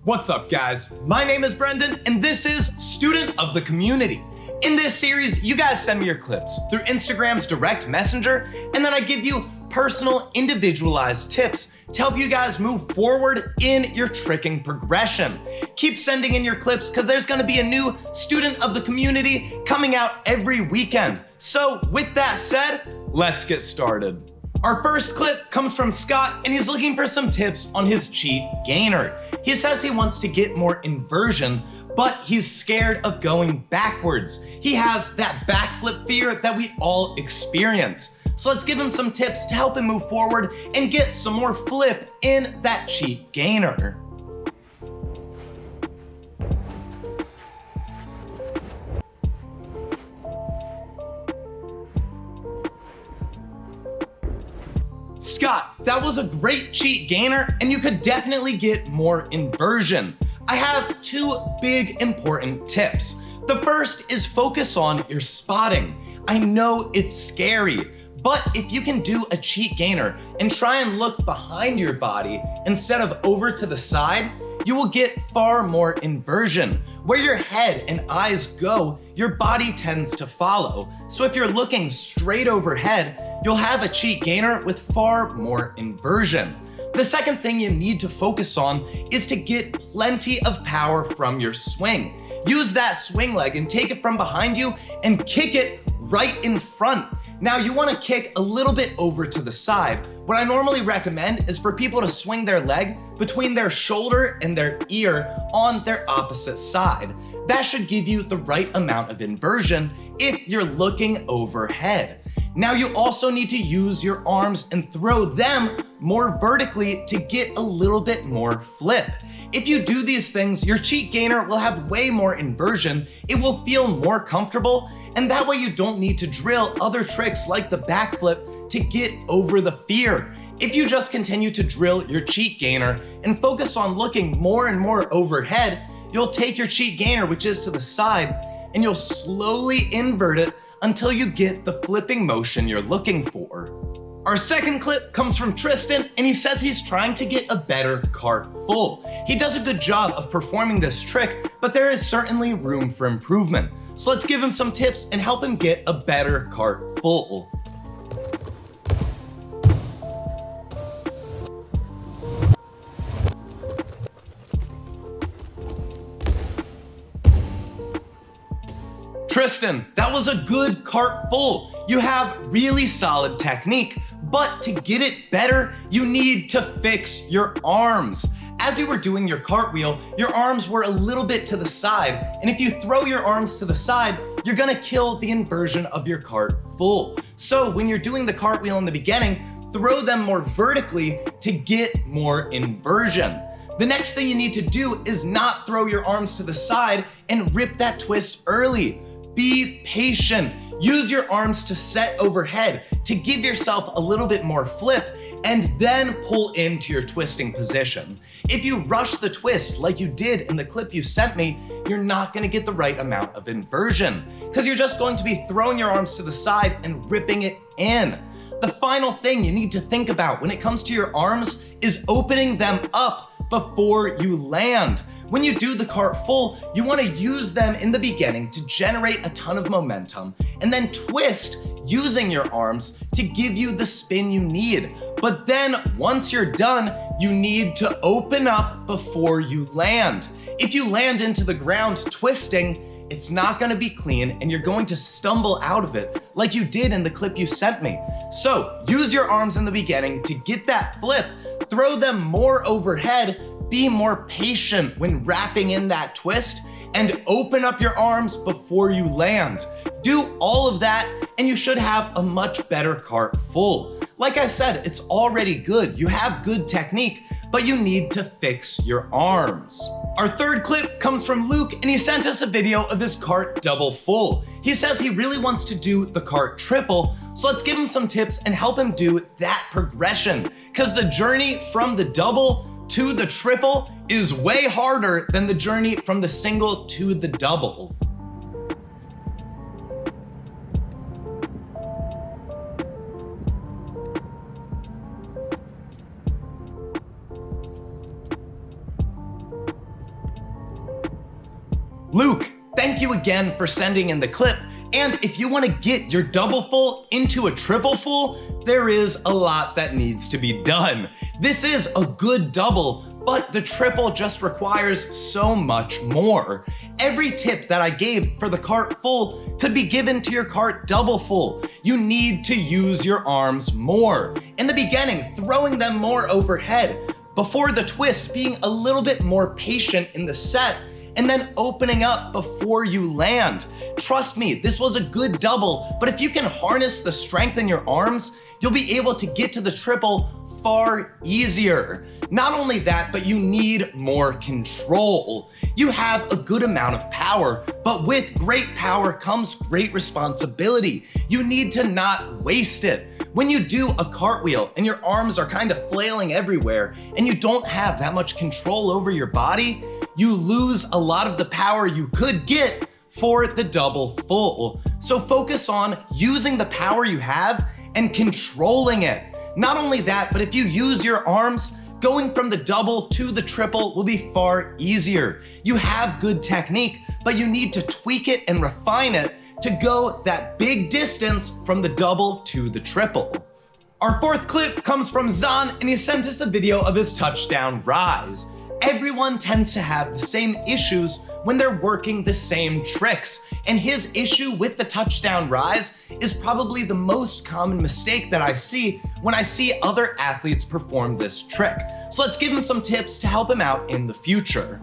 What's up, guys? My name is Brendan, and this is Student of the Community. In this series, you guys send me your clips through Instagram's direct messenger, and then I give you personal, individualized tips to help you guys move forward in your tricking progression. Keep sending in your clips because there's going to be a new Student of the Community coming out every weekend. So with that said, let's get started. Our first clip comes from Scott, and he's looking for some tips on his cheat gainer. He says he wants to get more inversion, but he's scared of going backwards. He has that backflip fear that we all experience. So let's give him some tips to help him move forward and get some more flip in that cheat gainer. Scott, that was a great cheat gainer, and you could definitely get more inversion. I have two big important tips. The first is focus on your spotting. I know it's scary, but if you can do a cheat gainer and try and look behind your body instead of over to the side, you will get far more inversion. Where your head and eyes go, your body tends to follow. So if you're looking straight overhead, you'll have a cheat gainer with far more inversion. The second thing you need to focus on is to get plenty of power from your swing. Use that swing leg and take it from behind you and kick it right in front. Now you want to kick a little bit over to the side. What I normally recommend is for people to swing their leg between their shoulder and their ear on their opposite side. That should give you the right amount of inversion if you're looking overhead. Now you also need to use your arms and throw them more vertically to get a little bit more flip. If you do these things, your cheat gainer will have way more inversion, it will feel more comfortable, and that way you don't need to drill other tricks like the backflip to get over the fear. If you just continue to drill your cheat gainer and focus on looking more and more overhead, you'll take your cheat gainer, which is to the side, and you'll slowly invert it until you get the flipping motion you're looking for. Our second clip comes from Tristan, and he says he's trying to get a better cart full. He does a good job of performing this trick, but there is certainly room for improvement. So let's give him some tips and help him get a better cart full. Tristan, that was a good cart full. You have really solid technique, but to get it better, you need to fix your arms. As you were doing your cartwheel, your arms were a little bit to the side, and if you throw your arms to the side, you're gonna kill the inversion of your cart full. So when you're doing the cartwheel in the beginning, throw them more vertically to get more inversion. The next thing you need to do is not throw your arms to the side and rip that twist early. Be patient. Use your arms to set overhead to give yourself a little bit more flip and then pull into your twisting position. If you rush the twist like you did in the clip you sent me, you're not gonna get the right amount of inversion because you're just going to be throwing your arms to the side and ripping it in. The final thing you need to think about when it comes to your arms is opening them up before you land. When you do the cart full, you want to use them in the beginning to generate a ton of momentum and then twist using your arms to give you the spin you need. But then once you're done, you need to open up before you land. If you land into the ground twisting, it's not going to be clean and you're going to stumble out of it like you did in the clip you sent me. So use your arms in the beginning to get that flip, throw them more overhead, be more patient when wrapping in that twist, and open up your arms before you land. Do all of that and you should have a much better cart full. Like I said, it's already good. You have good technique, but you need to fix your arms. Our third clip comes from Luke, and he sent us a video of his cart double full. He says he really wants to do the cart triple, so let's give him some tips and help him do that progression, because the journey from the double to the triple is way harder than the journey from the single to the double. Luke, thank you again for sending in the clip. And if you want to get your double full into a triple full, there is a lot that needs to be done. This is a good double, but the triple just requires so much more. Every tip that I gave for the cart full could be given to your cart double full. You need to use your arms more. In the beginning, throwing them more overhead. Before the twist, being a little bit more patient in the set, and then opening up before you land. Trust me, this was a good double, but if you can harness the strength in your arms, you'll be able to get to the triple far easier. Not only that, but you need more control. You have a good amount of power, but with great power comes great responsibility. You need to not waste it. When you do a cartwheel and your arms are kind of flailing everywhere and you don't have that much control over your body, you lose a lot of the power you could get for the double full. So focus on using the power you have and controlling it. Not only that, but if you use your arms, going from the double to the triple will be far easier. You have good technique, but you need to tweak it and refine it to go that big distance from the double to the triple. Our fourth clip comes from Zahn, and he sent us a video of his touchdown rise. Everyone tends to have the same issues when they're working the same tricks, and his issue with the touchdown rise is probably the most common mistake that I see when I see other athletes perform this trick. So let's give him some tips to help him out in the future.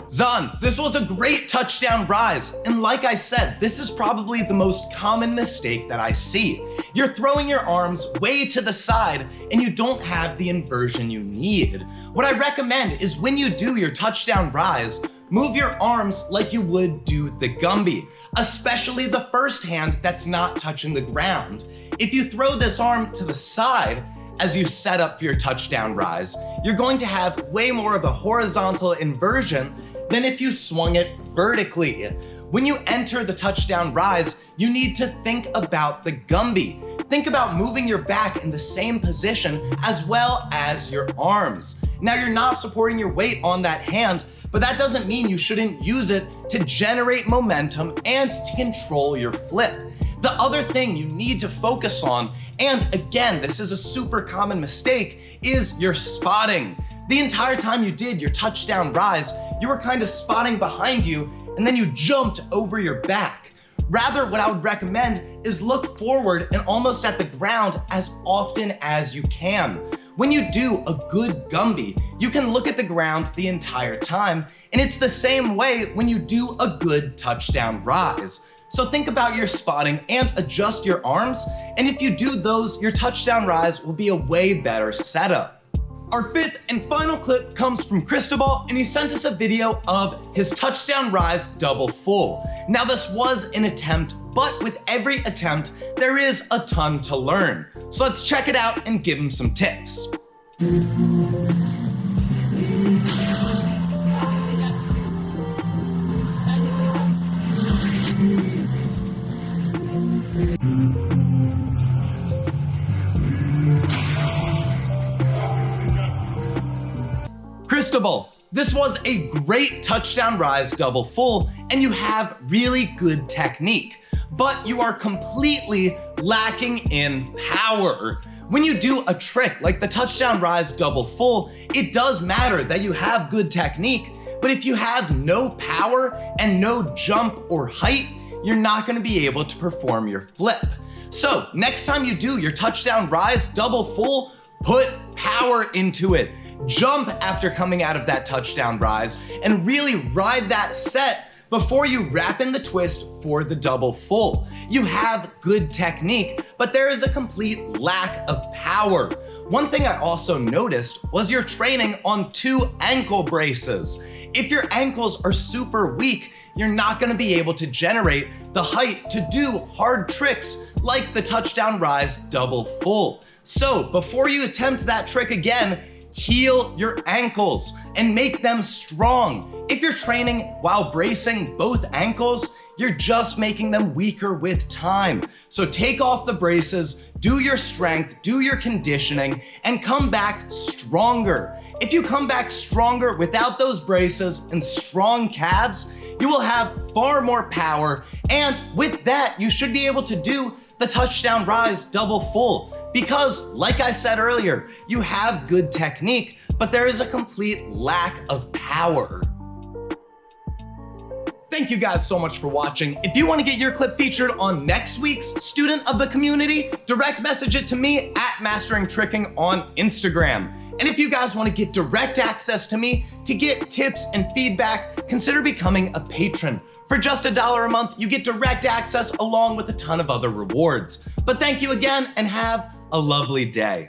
Zahn, this was a great touchdown rise, and like I said, this is probably the most common mistake that I see. You're throwing your arms way to the side and you don't have the inversion you need. What I recommend is when you do your touchdown rise, move your arms like you would do the Gumby, especially the first hand that's not touching the ground. If you throw this arm to the side as you set up for your touchdown rise, you're going to have way more of a horizontal inversion than if you swung it vertically. When you enter the touchdown rise, you need to think about the Gumby. Think about moving your back in the same position as well as your arms. Now you're not supporting your weight on that hand, but that doesn't mean you shouldn't use it to generate momentum and to control your flip. The other thing you need to focus on, and again, this is a super common mistake, is your spotting. The entire time you did your touchdown rise, you were kind of spotting behind you and then you jumped over your back. Rather, what I would recommend is look forward and almost at the ground as often as you can. When you do a good Gumby, you can look at the ground the entire time, and it's the same way when you do a good touchdown rise. So think about your spotting and adjust your arms, and if you do those, your touchdown rise will be a way better setup. Our fifth and final clip comes from Cristobal, and he sent us a video of his touchdown rise double full. Now this was an attempt, but with every attempt, there is a ton to learn. So let's check it out and give him some tips. Cristobal, this was a great touchdown rise double full, and you have really good technique, but you are completely lacking in power. When you do a trick like the touchdown rise double full, it does matter that you have good technique, but if you have no power and no jump or height, you're not going to be able to perform your flip. So next time you do your touchdown rise double full, put power into it. Jump after coming out of that touchdown rise and really ride that set before you wrap in the twist for the double full. You have good technique, but there is a complete lack of power. One thing I also noticed was your training on 2 ankle braces. If your ankles are super weak, you're not going to be able to generate the height to do hard tricks like the touchdown rise double full. So before you attempt that trick again, heal your ankles and make them strong. If you're training while bracing both ankles, you're just making them weaker with time. So take off the braces, do your strength, do your conditioning, and come back stronger. If you come back stronger without those braces and strong calves, you will have far more power, and with that, you should be able to do the touchdown rise double full. Because, like I said earlier, you have good technique, but there is a complete lack of power. Thank you guys so much for watching. If you want to get your clip featured on next week's Student of the Community, direct message it to me at Mastering Tricking on Instagram. And if you guys want to get direct access to me to get tips and feedback, consider becoming a patron. For just $1 a month, you get direct access along with a ton of other rewards. But thank you again and have a lovely day.